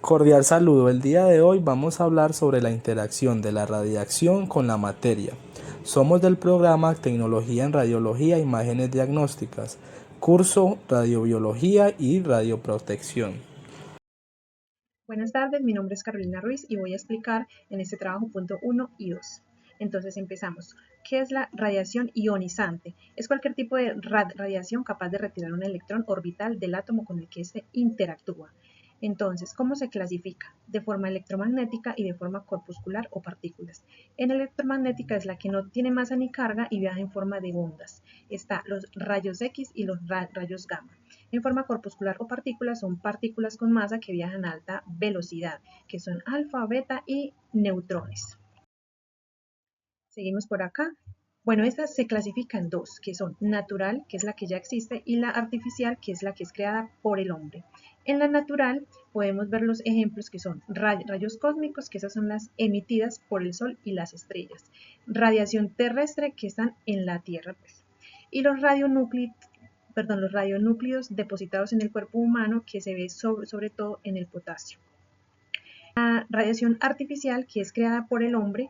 Cordial saludo. El día de hoy vamos a hablar sobre la interacción de la radiación con la materia. Somos del programa Tecnología en Radiología e Imágenes Diagnósticas, curso Radiobiología y Radioprotección. Buenas tardes, mi nombre es Carolina Ruiz y voy a explicar en este trabajo punto 1 y 2. Entonces empezamos. ¿Qué es la radiación ionizante? Es cualquier tipo de radiación capaz de retirar un electrón orbital del átomo con el que éste interactúa. Entonces, ¿cómo se clasifica? De forma electromagnética y de forma corpuscular o partículas. En electromagnética es la que no tiene masa ni carga y viaja en forma de ondas. Está los rayos X y los rayos gamma. En forma corpuscular o partículas son partículas con masa que viajan a alta velocidad, que son alfa, beta y neutrones. Seguimos por acá. Bueno, esta se clasifica en dos, que son natural, que es la que ya existe, y la artificial, que es la que es creada por el hombre. En la natural podemos ver los ejemplos que son rayos cósmicos, que esas son las emitidas por el Sol y las estrellas. Radiación terrestre, que están en la Tierra, pues. Y los los radionúclidos depositados en el cuerpo humano, que se ve sobre todo en el potasio. La radiación artificial, que es creada por el hombre,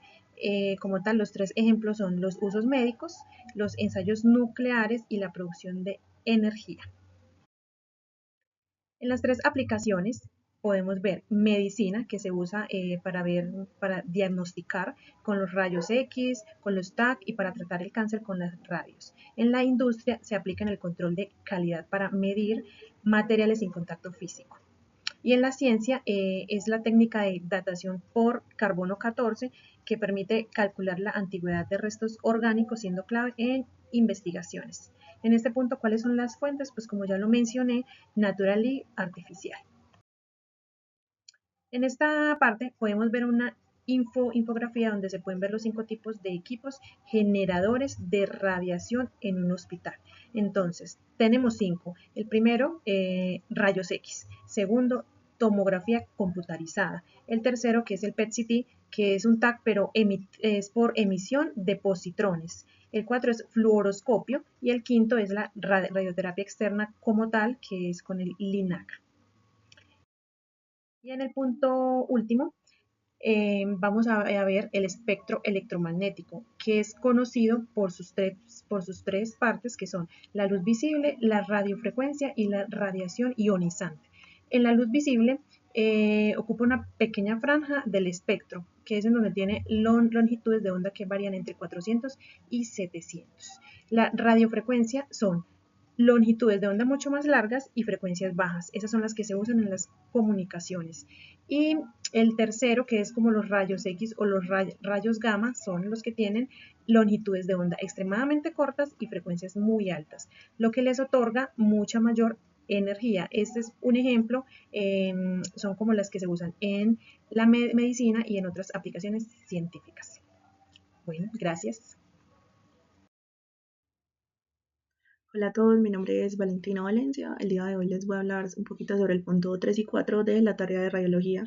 como tal, los tres ejemplos son los usos médicos, los ensayos nucleares y la producción de energía. En las tres aplicaciones podemos ver medicina, que se usa para diagnosticar con los rayos X, con los TAC y para tratar el cáncer con las radios. En la industria se aplica en el control de calidad para medir materiales sin contacto físico. Y en la ciencia es la técnica de datación por carbono 14 que permite calcular la antigüedad de restos orgánicos, siendo clave en investigaciones. En este punto, ¿cuáles son las fuentes? Pues como ya lo mencioné, natural y artificial. En esta parte podemos ver una infografía donde se pueden ver los 5 tipos de equipos generadores de radiación en un hospital. Entonces, tenemos 5. El primero, rayos X. Segundo, tomografía computarizada. El tercero, que es el PET-CT, que es un TAC, pero es por emisión de positrones. El 4 es fluoroscopio y el quinto es la radioterapia externa como tal, que es con el LINAC. Y en el punto último, vamos a ver el espectro electromagnético, que es conocido por sus tres partes, que son la luz visible, la radiofrecuencia y la radiación ionizante. En la luz visible ocupa una pequeña franja del espectro, que es en donde tiene longitudes de onda que varían entre 400 y 700. La radiofrecuencia son longitudes de onda mucho más largas y frecuencias bajas. Esas son las que se usan en las comunicaciones. Y el tercero, que es como los rayos X o los rayos gamma, son los que tienen longitudes de onda extremadamente cortas y frecuencias muy altas, lo que les otorga mucha mayor energía. Este es un ejemplo, son como las que se usan en la medicina y en otras aplicaciones científicas. Bueno, gracias. Hola a todos, mi nombre es Valentina Valencia. El día de hoy les voy a hablar un poquito sobre el punto 3 y 4 de la tarea de radiología.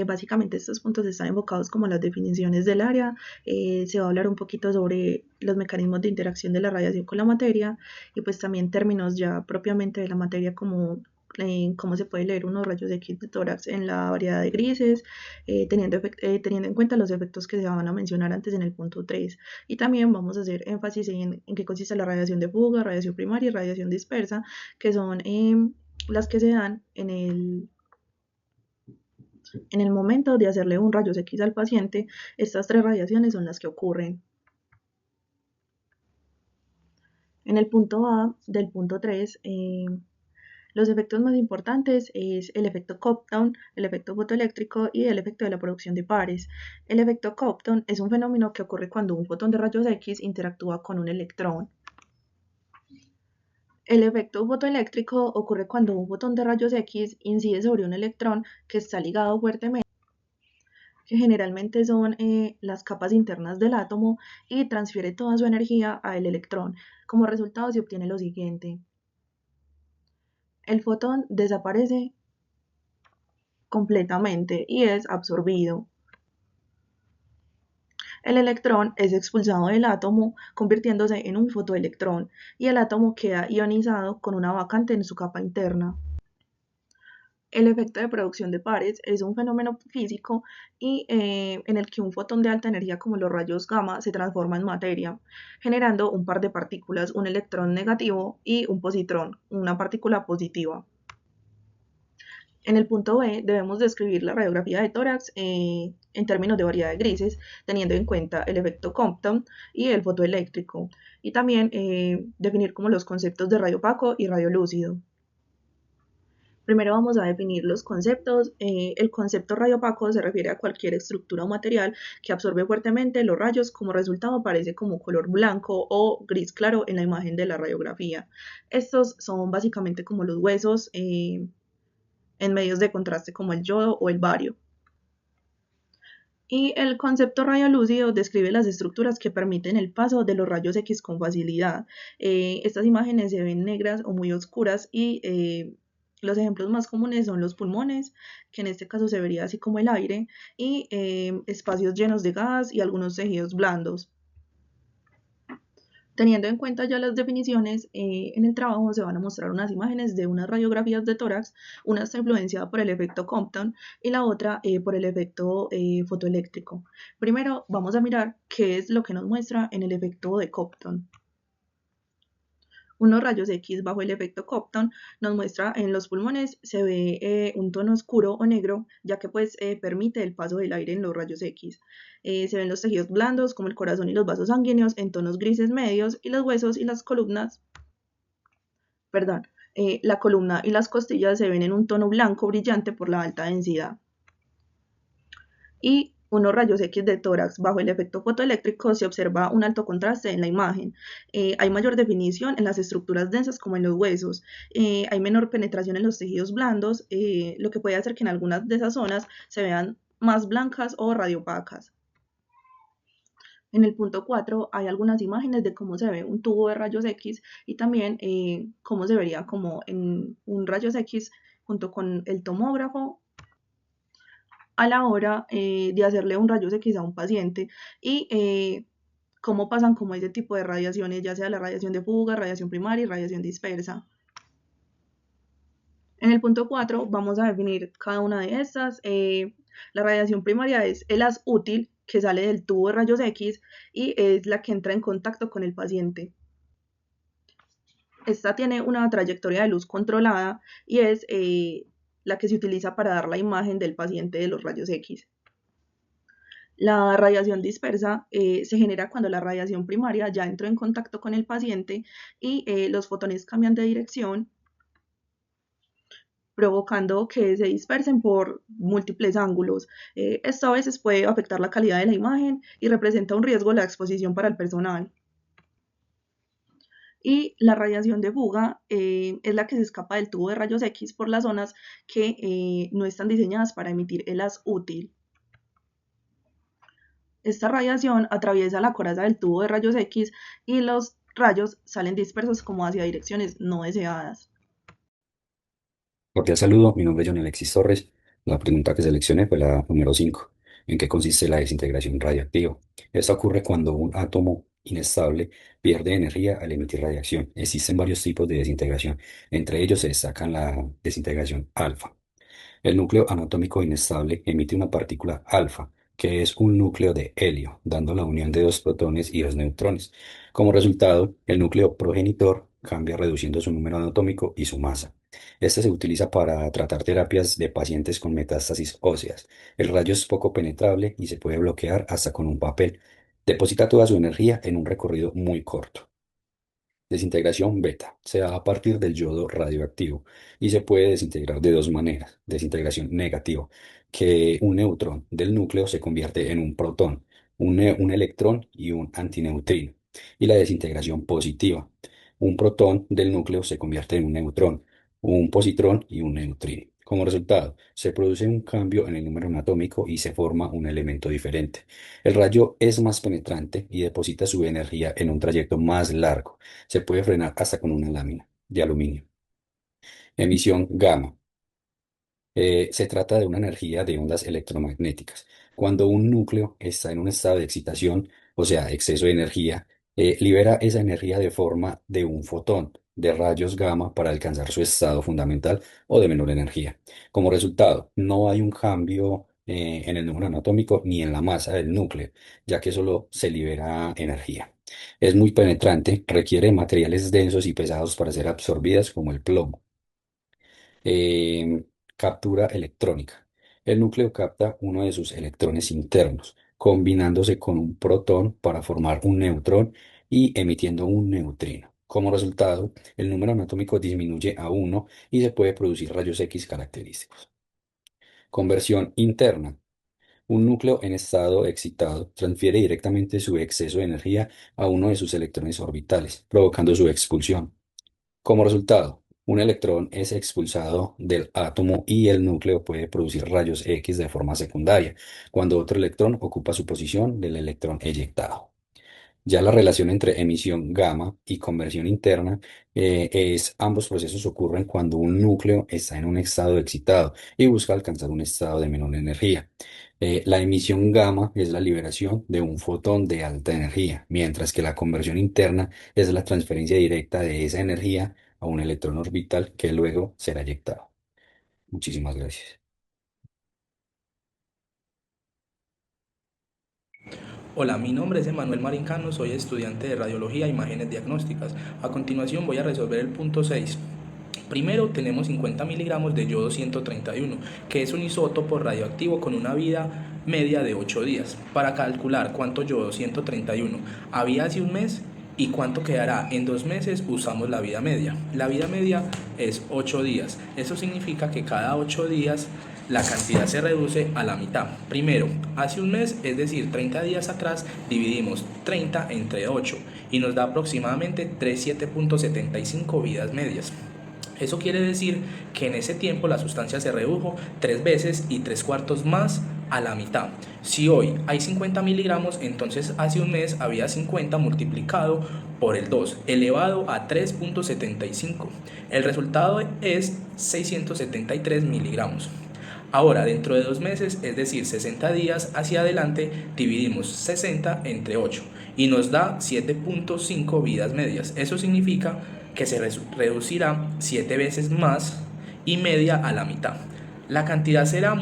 Básicamente estos puntos están enfocados como las definiciones del área. Se va a hablar un poquito sobre los mecanismos de interacción de la radiación con la materia y pues también términos ya propiamente de la materia como cómo se puede leer unos rayos X de tórax en la variedad de grises, teniendo en cuenta los efectos que se van a mencionar antes en el punto 3. Y también vamos a hacer énfasis en qué consiste la radiación de fuga, radiación primaria y radiación dispersa, que son las que se dan en el momento de hacerle un rayos X al paciente. Estas tres radiaciones son las que ocurren. En el punto A del punto 3, los efectos más importantes es el efecto Compton, el efecto fotoeléctrico y el efecto de la producción de pares. El efecto Compton es un fenómeno que ocurre cuando un fotón de rayos X interactúa con un electrón. El efecto fotoeléctrico ocurre cuando un fotón de rayos X incide sobre un electrón que está ligado fuertemente, que generalmente son las capas internas del átomo, y transfiere toda su energía al electrón. Como resultado se obtiene lo siguiente: el fotón desaparece completamente y es absorbido. El electrón es expulsado del átomo, convirtiéndose en un fotoelectrón, y el átomo queda ionizado con una vacante en su capa interna. El efecto de producción de pares es un fenómeno físico y en el que un fotón de alta energía como los rayos gamma se transforma en materia, generando un par de partículas, un electrón negativo y un positrón, una partícula positiva. En el punto B debemos describir la radiografía de tórax en términos de variedad de grises, teniendo en cuenta el efecto Compton y el fotoeléctrico, y también definir como los conceptos de radio opaco y radio lúcido. Primero vamos a definir los conceptos. El concepto rayo opaco se refiere a cualquier estructura o material que absorbe fuertemente los rayos, como resultado aparece como color blanco o gris claro en la imagen de la radiografía. Estos son básicamente como los huesos en medios de contraste como el yodo o el bario. Y el concepto radiolúcido describe las estructuras que permiten el paso de los rayos X con facilidad. Estas imágenes se ven negras o muy oscuras y los ejemplos más comunes son los pulmones, que en este caso se vería así como el aire, y espacios llenos de gas y algunos tejidos blandos. Teniendo en cuenta ya las definiciones, en el trabajo se van a mostrar unas imágenes de unas radiografías de tórax, una está influenciada por el efecto Compton y la otra por el efecto fotoeléctrico. Primero vamos a mirar qué es lo que nos muestra en el efecto de Compton. Unos rayos X bajo el efecto Compton nos muestra en los pulmones, se ve un tono oscuro o negro, ya que pues permite el paso del aire en los rayos X. Se ven los tejidos blandos como el corazón y los vasos sanguíneos en tonos grises medios y los huesos y las columnas, perdón, la columna y las costillas se ven en un tono blanco brillante por la alta densidad. Y unos rayos X de tórax bajo el efecto fotoeléctrico se observa un alto contraste en la imagen. Hay mayor definición en las estructuras densas como en los huesos. Hay menor penetración en los tejidos blandos, lo que puede hacer que en algunas de esas zonas se vean más blancas o radiopacas. En el punto 4 hay algunas imágenes de cómo se ve un tubo de rayos X y también cómo se vería como en un rayos X junto con el tomógrafo a la hora de hacerle un rayos X a un paciente y cómo pasan como ese tipo de radiaciones, ya sea la radiación de fuga, radiación primaria y radiación dispersa. En el punto 4 vamos a definir cada una de estas. La radiación primaria es el haz útil que sale del tubo de rayos X y es la que entra en contacto con el paciente. Esta tiene una trayectoria de luz controlada y es la que se utiliza para dar la imagen del paciente de los rayos X. La radiación dispersa se genera cuando la radiación primaria ya entró en contacto con el paciente y los fotones cambian de dirección, provocando que se dispersen por múltiples ángulos. Esto a veces puede afectar la calidad de la imagen y representa un riesgo la exposición para el personal. Y la radiación de fuga es la que se escapa del tubo de rayos X por las zonas que no están diseñadas para emitir el haz útil. Esta radiación atraviesa la coraza del tubo de rayos X y los rayos salen dispersos como hacia direcciones no deseadas. Cordial saludo, mi nombre es John Alexis Torres. La pregunta que seleccioné fue la número 5. ¿En qué consiste la desintegración radioactiva? Esta ocurre cuando un átomo inestable pierde energía al emitir radiación. Existen varios tipos de desintegración. Entre ellos se destacan la desintegración alfa. El núcleo anatómico inestable emite una partícula alfa, que es un núcleo de helio, dando la unión de dos protones y dos neutrones. Como resultado, el núcleo progenitor cambia reduciendo su número anatómico y su masa. Este se utiliza para tratar terapias de pacientes con metástasis óseas. El rayo es poco penetrable y se puede bloquear hasta con un papel. Deposita toda su energía en un recorrido muy corto. Desintegración beta se da a partir del yodo radioactivo y se puede desintegrar de dos maneras. Desintegración negativa, que un neutrón del núcleo se convierte en un protón, un electrón y un antineutrino. Y la desintegración positiva, un protón del núcleo se convierte en un neutrón, un positrón y un neutrino. Como resultado, se produce un cambio en el número atómico y se forma un elemento diferente. El rayo es más penetrante y deposita su energía en un trayecto más largo. Se puede frenar hasta con una lámina de aluminio. Emisión gamma. Se trata de una energía de ondas electromagnéticas. Cuando un núcleo está en un estado de excitación, o sea, exceso de energía, libera esa energía de forma de un fotón de rayos gamma para alcanzar su estado fundamental o de menor energía. Como resultado, no hay un cambio en el número anatómico ni en la masa del núcleo, ya que solo se libera energía. Es muy penetrante, requiere materiales densos y pesados para ser absorbidas como el plomo. Eh, Captura electrónica. El núcleo capta uno de sus electrones internos, combinándose con un protón para formar un neutrón y emitiendo un neutrino. Como resultado, el número anatómico disminuye a 1 y se puede producir rayos X característicos. Conversión interna. Un núcleo en estado excitado transfiere directamente su exceso de energía a uno de sus electrones orbitales, provocando su expulsión. Como resultado, un electrón es expulsado del átomo y el núcleo puede producir rayos X de forma secundaria, cuando otro electrón ocupa su posición del electrón eyectado. Ya la relación entre emisión gamma y conversión interna ambos procesos ocurren cuando un núcleo está en un estado excitado y busca alcanzar un estado de menor energía. La emisión gamma es la liberación de un fotón de alta energía, mientras que la conversión interna es la transferencia directa de esa energía a un electrón orbital que luego será eyectado. Muchísimas gracias. Hola, mi nombre es Emanuel Marincano, soy estudiante de Radiología e Imágenes Diagnósticas. A continuación voy a resolver el punto 6. Primero tenemos 50 miligramos de yodo 131, que es un isótopo radioactivo con una vida media de 8 días. Para calcular cuánto yodo 131 había hace un mes y cuánto quedará en 2 meses, usamos la vida media. La vida media es 8 días. Eso significa que cada 8 días la cantidad se reduce a la mitad. Primero, hace un mes, es decir, 30 días atrás, dividimos 30 entre 8 y nos da aproximadamente 37.75 vidas medias. Eso quiere decir que en ese tiempo la sustancia se redujo 3 veces y 3 cuartos más a la mitad. Si hoy hay 50 miligramos, entonces hace un mes había 50 multiplicado por el 2, elevado a 3.75. El resultado es 673 miligramos. Ahora, dentro de 2 meses, es decir, 60 días hacia adelante, dividimos 60 entre 8 y nos da 7.5 vidas medias. Eso significa que se reducirá 7 veces más y media a la mitad. La cantidad será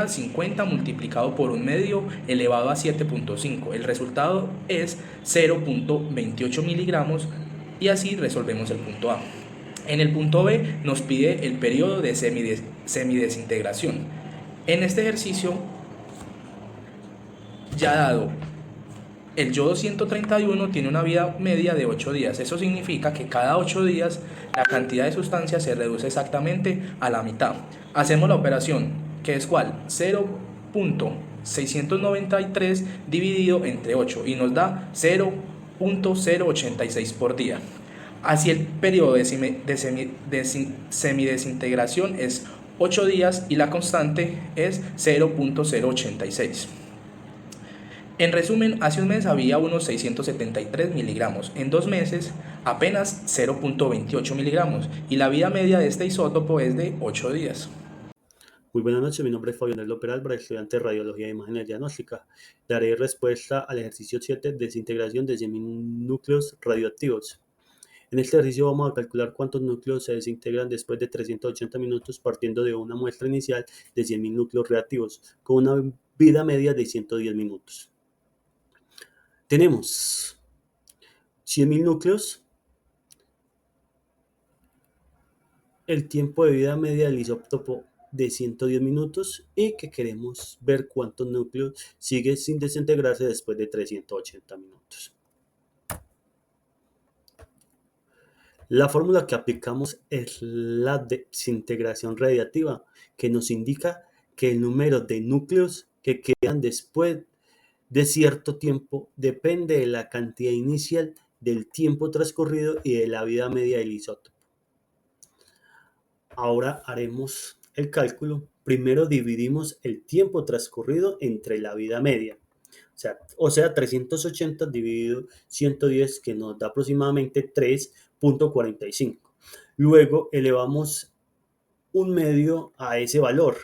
50 multiplicado por un medio elevado a 7.5. El resultado es 0.28 miligramos y así resolvemos el punto A. En el punto B nos pide el periodo de semidesintegración. En este ejercicio, ya dado el yodo 131 tiene una vida media de 8 días. Eso significa que cada 8 días la cantidad de sustancia se reduce exactamente a la mitad. Hacemos la operación, que es ¿cuál? 0.693 dividido entre 8 y nos da 0.086 por día. Así el periodo de semidesintegración es 8 días y la constante es 0.086. En resumen, hace un mes había unos 673 miligramos, en 2 meses apenas 0.28 miligramos y la vida media de este isótopo es de 8 días. Muy buenas noches, mi nombre es Fabián López Álvarez, estudiante de Radiología e Imágenes Diagnósticas. Daré respuesta al ejercicio 7, desintegración de seminúcleos radioactivos. En este ejercicio vamos a calcular cuántos núcleos se desintegran después de 380 minutos partiendo de una muestra inicial de 100.000 núcleos reactivos con una vida media de 110 minutos. Tenemos 100.000 núcleos, el tiempo de vida media del isótopo de 110 minutos y que queremos ver cuántos núcleos sigue sin desintegrarse después de 380 minutos. La fórmula que aplicamos es la desintegración radiactiva, que nos indica que el número de núcleos que quedan después de cierto tiempo depende de la cantidad inicial del tiempo transcurrido y de la vida media del isótopo. Ahora haremos el cálculo. Primero dividimos el tiempo transcurrido entre la vida media. O sea 380 dividido 110, que nos da aproximadamente 3.45. Luego elevamos un medio a ese valor,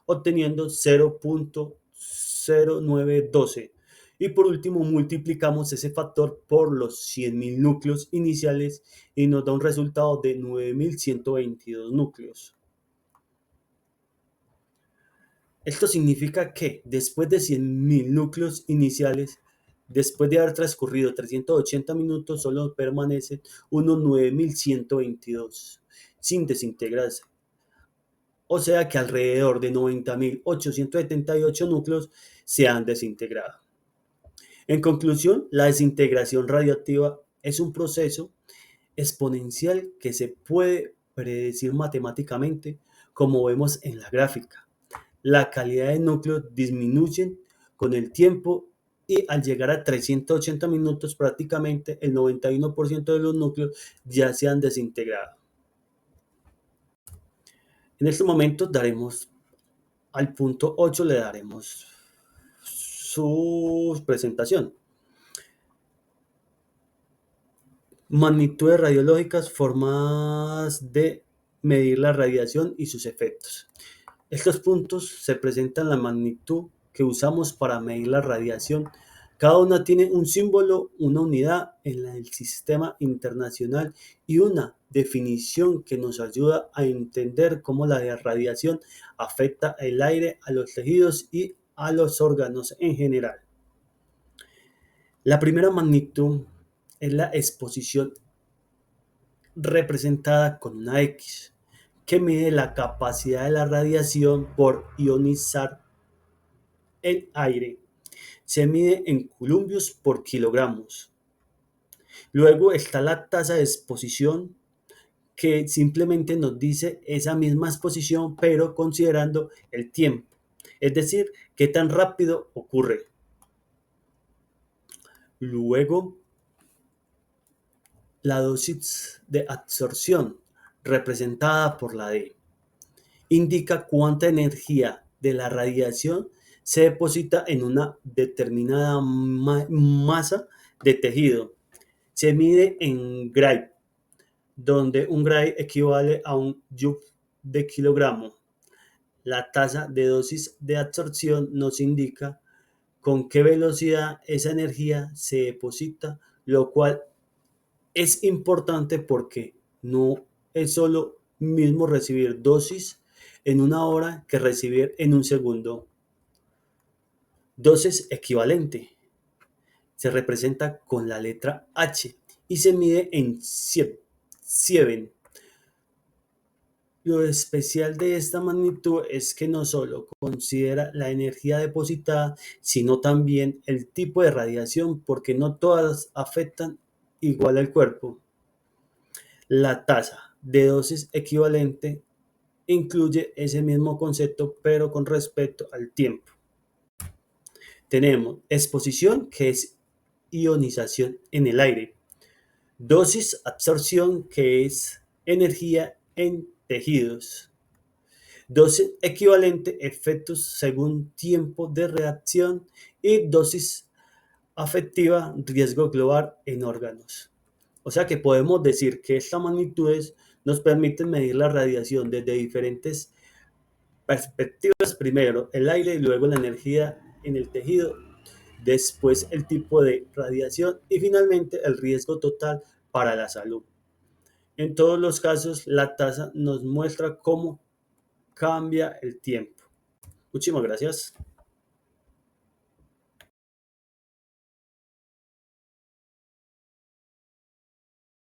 obteniendo 0.0912. Y por último, multiplicamos ese factor por los 100.000 núcleos iniciales y nos da un resultado de 9.122 núcleos. Esto significa que después de 100.000 núcleos iniciales, después de haber transcurrido 380 minutos, solo permanecen unos 9.122 sin desintegrarse. O sea que alrededor de 90.878 núcleos se han desintegrado. En conclusión, la desintegración radioactiva es un proceso exponencial que se puede predecir matemáticamente, como vemos en la gráfica. La calidad de núcleos disminuye con el tiempo y al llegar a 380 minutos prácticamente el 91% de los núcleos ya se han desintegrado. En este momento daremos al punto 8, le daremos su presentación. Magnitudes radiológicas, formas de medir la radiación y sus efectos. Estos puntos se presentan la magnitud que usamos para medir la radiación. Cada una tiene un símbolo, una unidad en el sistema internacional y una definición que nos ayuda a entender cómo la radiación afecta el aire, a los tejidos y a los órganos en general. La primera magnitud es la exposición representada con una X, que mide la capacidad de la radiación por ionizar el aire. Se mide en columbios por kilogramos. Luego está la tasa de exposición, que simplemente nos dice esa misma exposición, pero considerando el tiempo, es decir, qué tan rápido ocurre. Luego, la dosis de absorción, representada por la D, indica cuánta energía de la radiación se deposita en una determinada masa de tejido. Se mide en gray, donde un gray equivale a un joule de kilogramo. La tasa de dosis de absorción nos indica con qué velocidad esa energía se deposita, lo cual es importante porque no es solo mismo recibir dosis en una hora que recibir en un segundo. Dosis equivalente se representa con la letra H y se mide en Sieben. Lo especial de esta magnitud es que no solo considera la energía depositada, sino también el tipo de radiación, porque no todas afectan igual al cuerpo. La tasa de dosis equivalente incluye ese mismo concepto, pero con respecto al tiempo. Tenemos exposición, que es ionización en el aire. Dosis, absorción, que es energía en tejidos. Dosis equivalente, efectos según tiempo de reacción. Y dosis afectiva, riesgo global en órganos. O sea que podemos decir que estas magnitudes nos permiten medir la radiación desde diferentes perspectivas. Primero el aire y luego la energía en el tejido, después el tipo de radiación y finalmente el riesgo total para la salud. En todos los casos, la tasa nos muestra cómo cambia el tiempo. Muchísimas gracias.